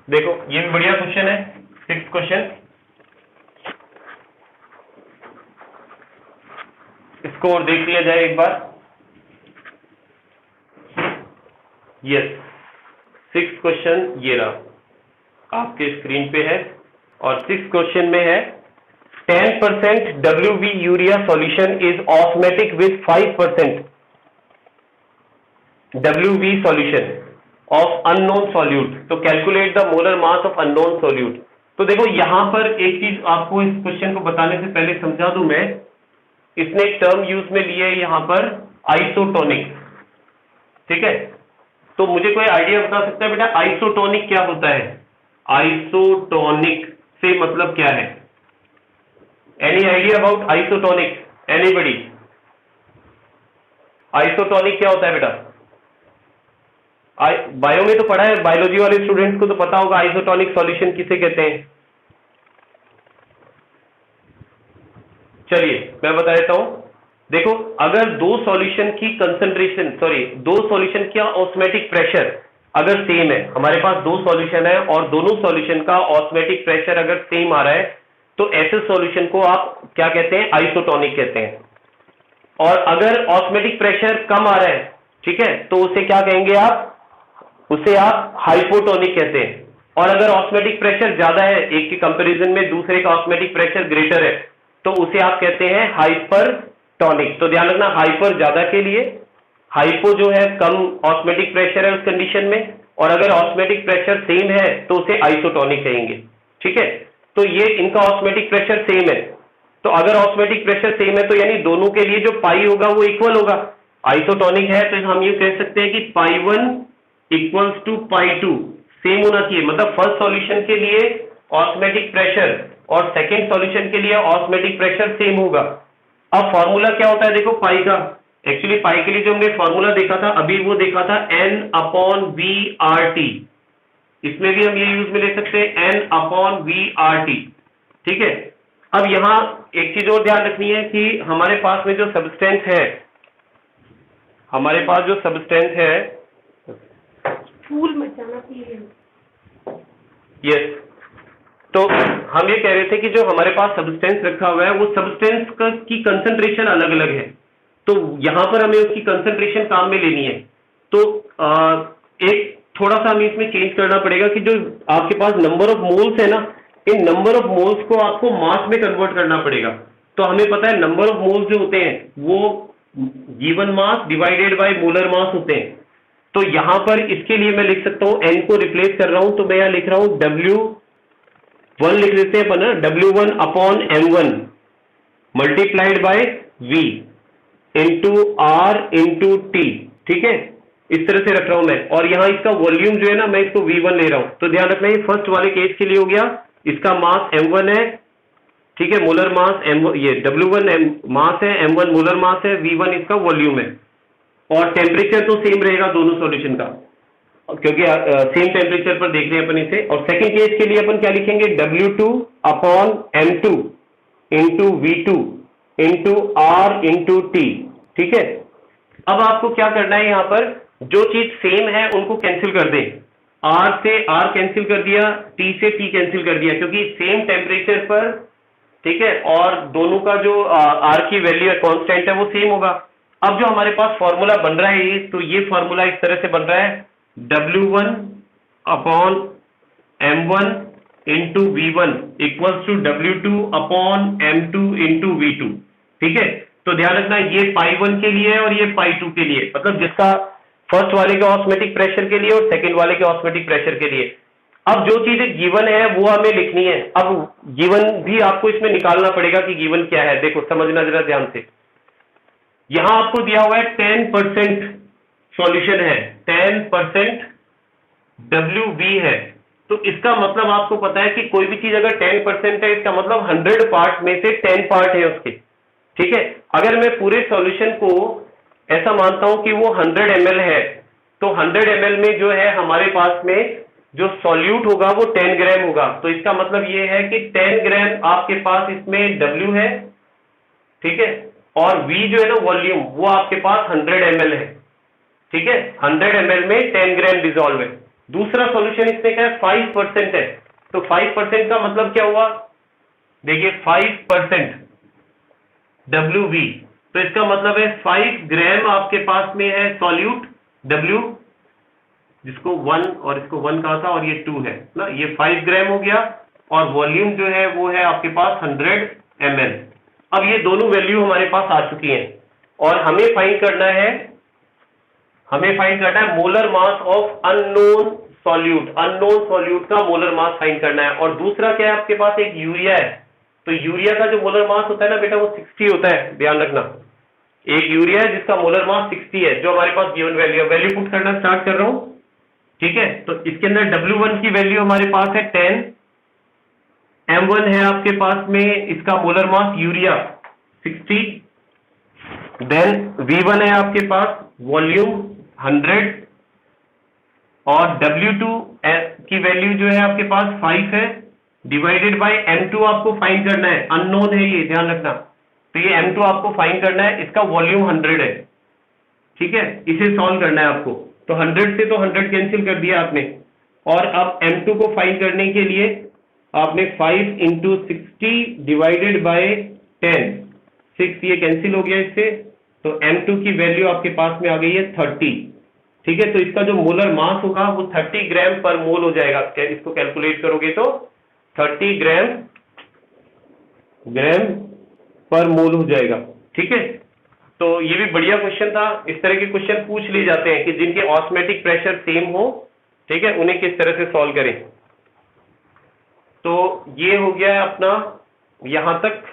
देखो ये भी बढ़िया क्वेश्चन है, 6th क्वेश्चन, इसको और देख लिया जाए एक बार। यस, 6th क्वेश्चन ये रहा आपके स्क्रीन पे है, और 6th क्वेश्चन में है 10% WB urea solution is osmotic with 5% WB solution of unknown solute, तो calculate the molar mass of unknown solute. तो देखो यहां पर एक चीज आपको इस क्वेश्चन को बताने से पहले समझा दूं मैं, इसने एक टर्म यूज में लिए यहां पर आइसोटोनिक, ठीक है। तो मुझे कोई आइडिया बता सकता है बेटा आइसोटोनिक क्या होता है? आइसोटोनिक से मतलब क्या है? Any idea about isotonic? Anybody? Isotonic क्या होता है बेटा? बायो में तो पढ़ा है, बायोलॉजी वाले स्टूडेंट्स को तो पता होगा आइसोटोनिक सॉल्यूशन किसे कहते हैं। चलिए मैं बता देता हूं, देखो अगर दो सॉल्यूशन की कंसंट्रेशन, दो सॉल्यूशन का ऑस्मेटिक प्रेशर अगर सेम है, हमारे पास दो सॉल्यूशन है और दोनों सॉल्यूशन का ऑस्मेटिक प्रेशर अगर सेम आ रहा है, तो ऐसे सॉल्यूशन को आप क्या कहते हैं? आइसोटोनिक कहते हैं। और अगर ऑस्मेटिक प्रेशर कम आ रहा है, ठीक है, तो उसे क्या कहेंगे आप? उसे आप हाइपोटोनिक कहते हैं। और अगर ऑस्मेटिक प्रेशर ज्यादा है, एक के कंपैरिजन में दूसरे का ऑस्मेटिक प्रेशर ग्रेटर है, तो उसे आप कहते हैं हाइपरटोनिक। तो ध्यान रखना, हाइपर ज्यादा के लिए, हाइपो जो है कम ऑस्मेटिक प्रेशर है उस कंडीशन में, और अगर ऑस्मेटिक प्रेशर सेम है तो उसे आइसोटोनिक कहेंगे, ठीक है। तो ये इनका ऑस्मेटिक प्रेशर सेम है, तो अगर ऑस्मेटिक प्रेशर सेम है तो यानी दोनों के लिए जो पाई होगा वो इक्वल होगा। आइसोटोनिक है तो हम ये कह सकते हैं कि पाई 1 इक्वल्स टू पाई 2 सेम होना चाहिए, मतलब फर्स्ट सॉल्यूशन के लिए ऑस्मेटिक प्रेशर और सेकेंड सॉल्यूशन के लिए ऑस्मेटिक प्रेशर सेम होगा। अब फॉर्मूला क्या होता है देखो पाई का, एक्चुअली पाई के लिए जो हमने फॉर्मूला देखा था अभी वो देखा था N/VRT, इसमें भी हम ये यूज में ले सकते हैं N/VRT, ठीक है। अब यहां एक चीज और ध्यान रखनी है कि हमारे पास में जो सब्सटेंस है, हमारे पास जो सब्सटेंस है, फूल मचाना चाहिए। यस, तो हम ये कह रहे थे कि जो हमारे पास सब्सटेंस रखा हुआ है वो सब्सटेंस की कंसंट्रेशन अलग अलग है, तो यहां पर हमें उसकी कंसंट्रेशन काम में लेनी है। तो एक थोड़ा सा हमें इसमें चेंज करना पड़ेगा कि जो आपके पास नंबर ऑफ मोल्स है ना, इन नंबर ऑफ मोल्स को आपको मास में कन्वर्ट करना पड़ेगा। तो हमें पता है नंबर ऑफ मोल्स जो होते हैं वो given mass divided by molar mass होते हैं। तो यहां पर इसके लिए मैं लिख सकता हूं, n को रिप्लेस कर रहा हूं, तो मैं यहां लिख रहा हूं W1 लिख देते हैं अपन, W1 upon M1 multiplied by V into R into T। ठीक है, इस तरह से रख रहा हूं मैं, और यहां इसका वॉल्यूम जो है ना, मैं इसको V1 ले रहा हूं। तो ध्यान रखना, ये फर्स्ट वाले केस के लिए हो गया, इसका मास M1 है, ठीक है, मोलर मास M1, ये W1 मास है, M1 मोलर मास है, V1 इसका वॉल्यूम है, और टेम्परेचर तो सेम रहेगा दोनों सॉल्यूशन का, क्योंकि सेम टेम्परेचर पर देख रहे हैं अपन इसे। और सेकंड केस के लिए अपन क्या लिखेंगे, W2 upon M2 into V2 into R into T। ठीक है, अब आपको क्या करना है, यहां पर जो चीज सेम है उनको कैंसिल कर दें। R से R कैंसिल कर दिया, T से T कैंसिल कर दिया, क्योंकि सेम टेम्परेचर पर, ठीक है, और दोनों का जो R की वैल्यू है, कांस्टेंट है, वो सेम होगा। अब जो हमारे पास फॉर्मूला बन रहा है, तो ये फॉर्मूला इस तरह से बन रहा है, W1 upon M1 into V1 equals to W2 upon M2 into V2। ठीक है, तो ध्यान रखना, ये π1 के लिए है और ये π2 के लिए, मतलब जिसका फर्स्ट वाले के ऑस्मोटिक प्रेशर के लिए और सेकंड वाले के ऑस्मोटिक प्रेशर के लिए। अब जो चीजें गिवन है वो हमें लिखनी है। अब गिवन भी आपको इसमें निकालना पड़ेगा कि गिवन क्या है। देखो, समझना जरा ध्यान से, यहां आपको दिया हुआ है 10% सॉल्यूशन है, 10% WV है, तो इसका मतलब आपको पता है कि कोई भी चीज अगर 10% है, इसका मतलब 100 पार्ट में से 10 पार्ट है उसके। ठीक है, अगर मैं पूरे सॉल्यूशन को ऐसा मानता हूं कि वो 100 ml है, तो 100 ml में जो है हमारे पास में जो सॉल्यूट होगा वो 10 ग्राम होगा। तो इसका मतलब ये है कि 10 ग्राम आपके पास इसमें W है, ठीक है, और V जो है ना वॉल्यूम, वो आपके पास 100 ml है। ठीक है, 100 ml में 10 ग्राम डिजोल्व है। दूसरा सॉल्यूशन इसमें क्या है, 5% है, तो 5% का मतलब क्या हुआ, देखिए 5% WV, तो इसका मतलब है 5 ग्राम आपके पास में है सॉल्यूट W, जिसको 1 और इसको 1 कहा था, और ये 2 है ना, ये 5 ग्राम हो गया, और वॉल्यूम जो है वो है आपके पास 100 ml। अब ये दोनों वैल्यू हमारे पास आ चुकी हैं, और हमें फाइंड करना है molar mass of unknown solute, unknown solute का मोलर मास फाइंड करना है। और दूसरा क्या है, आपके पास एक यूरिया है, तो यूरिया का जो मोलर मास होता है ना बेटा, वो 60 होता है, ध्यान रखना। एक यूरिया है जिसका मोलर मास 60 है, जो हमारे पास गिवन वैल्यू है। वैल्यू पुट करना स्टार्ट कर रहा हूं, ठीक है, तो इसके अंदर W1 की वैल्यू हमारे पास है 10, M1 है आपके पास में, इसका molar mass urea 60, then V1 है आपके पास वॉल्यूम 100, और W2 की वैल्यू जो है आपके पास 5 है, डिवाइडेड बाय M2 आपको फाइंड करना है, अननोन है ये, ध्यान रखना। तो ये M2 आपको फाइंड करना है, इसका वॉल्यूम 100 है। ठीक है, इसे सॉल्व करना है आपको। तो 100 से तो 100 कैंसिल कर दिया आपने, और अब M2 को फाइंड करने के लिए आपने 5 इंटू 60 डिवाइडेड बाय 10, 6 ये कैंसिल हो गया इससे, तो M2 की वैल्यू आपके पास में आ गई है 30। ठीक है, तो इसका जो मोलर मास होगा वो 30 ग्राम पर मोल हो जाएगा। इसको कैलकुलेट करोगे तो 30 ग्राम पर मोल हो जाएगा। ठीक है, तो ये भी बढ़िया क्वेश्चन था। इस तरह के क्वेश्चन पूछ लिए जाते हैं कि जिनके ऑस्मोटिक प्रेशर सेम हो, ठीक है, उन्हें किस तरह से सॉल्व करें। तो ये हो गया है अपना यहां तक।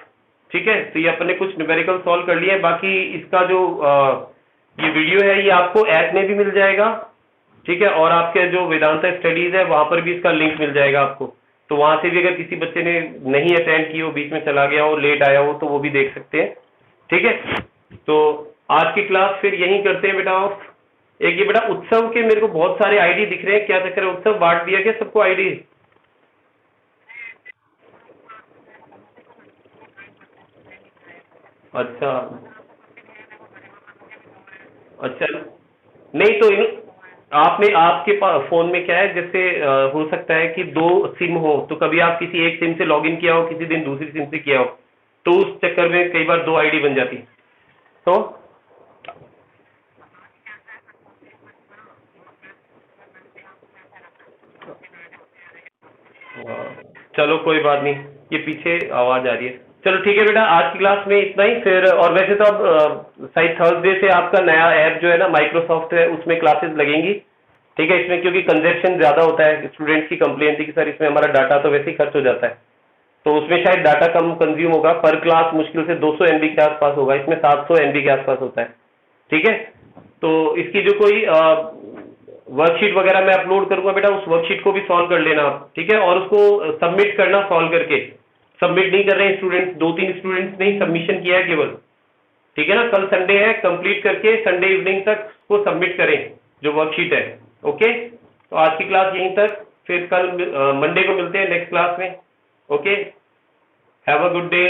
ठीक है, तो ये अपने कुछ न्यूमेरिकल सॉल्व कर लिए। बाकी इसका जो ये वीडियो है ये आपको ऐप में भी मिल जाएगा, ठीक है, और आपके जो वेदांता स्टडीज है वहां पर भी इसका लिंक मिल जाएगा आपको। तो वहां से भी अगर किसी बच्चे ने नहीं अटेंड की हो, बीच में चला गया हो, लेट आया हो, तो वो भी देख सकते हैं। ठीक है, तो आज की क्लास फिर यहीं करते हैं बेटा। एक ये बेटा उत्सव के मेरे को बहुत सारे आईडी दिख रहे हैं, क्या चक्कर है, उत्सव बांट दिया क्या सबको आईडी? अच्छा अच्छा, नहीं तो आपने आपके फोन में क्या है, जैसे हो सकता है कि 2 सिम हो, तो कभी आप किसी एक सिम से लॉगिन किया हो, किसी दिन दूसरी सिम से किया हो, तो उस चक्कर में कई बार 2 आईडी बन जाती। तो चलो कोई बात नहीं, ये पीछे आवाज आ रही है। चलो ठीक है बेटा, आज की क्लास में इतना ही। फिर और वैसे तो अब शायद थर्सडे से आपका नया ऐप जो है ना माइक्रोसॉफ्ट है उसमें क्लासेस लगेंगी, ठीक है। इसमें क्योंकि कंजप्शन ज्यादा होता है, स्टूडेंट्स की कंप्लेन थी कि सर इसमें हमारा डाटा तो वैसे ही खर्च हो जाता है, तो उसमें शायद डाटा कम कंज्यूम होगा। पर क्लास मुश्किल से 200 MB के आसपास होगा, इसमें 700 MB के आसपास होता है, ठीक है। तो इसकी जो कोई वर्कशीट वगैरह मैं अपलोड करूंगा बेटा, उस वर्कशीट को भी सॉल्व कर लेना आप, ठीक है। और उसको सबमिट करना सॉल्व करके। सबमिट नहीं कर रहे हैं स्टूडेंट्स, 2-3 स्टूडेंट्स ने सबमिशन किया है केवल, ठीक है ना। कल संडे है, कंप्लीट करके संडे इवनिंग तक को सबमिट करें जो वर्कशीट है, ओके। तो आज की क्लास यहीं तक, फिर कल मंडे को मिलते हैं नेक्स्ट क्लास में, okay. Have a good day.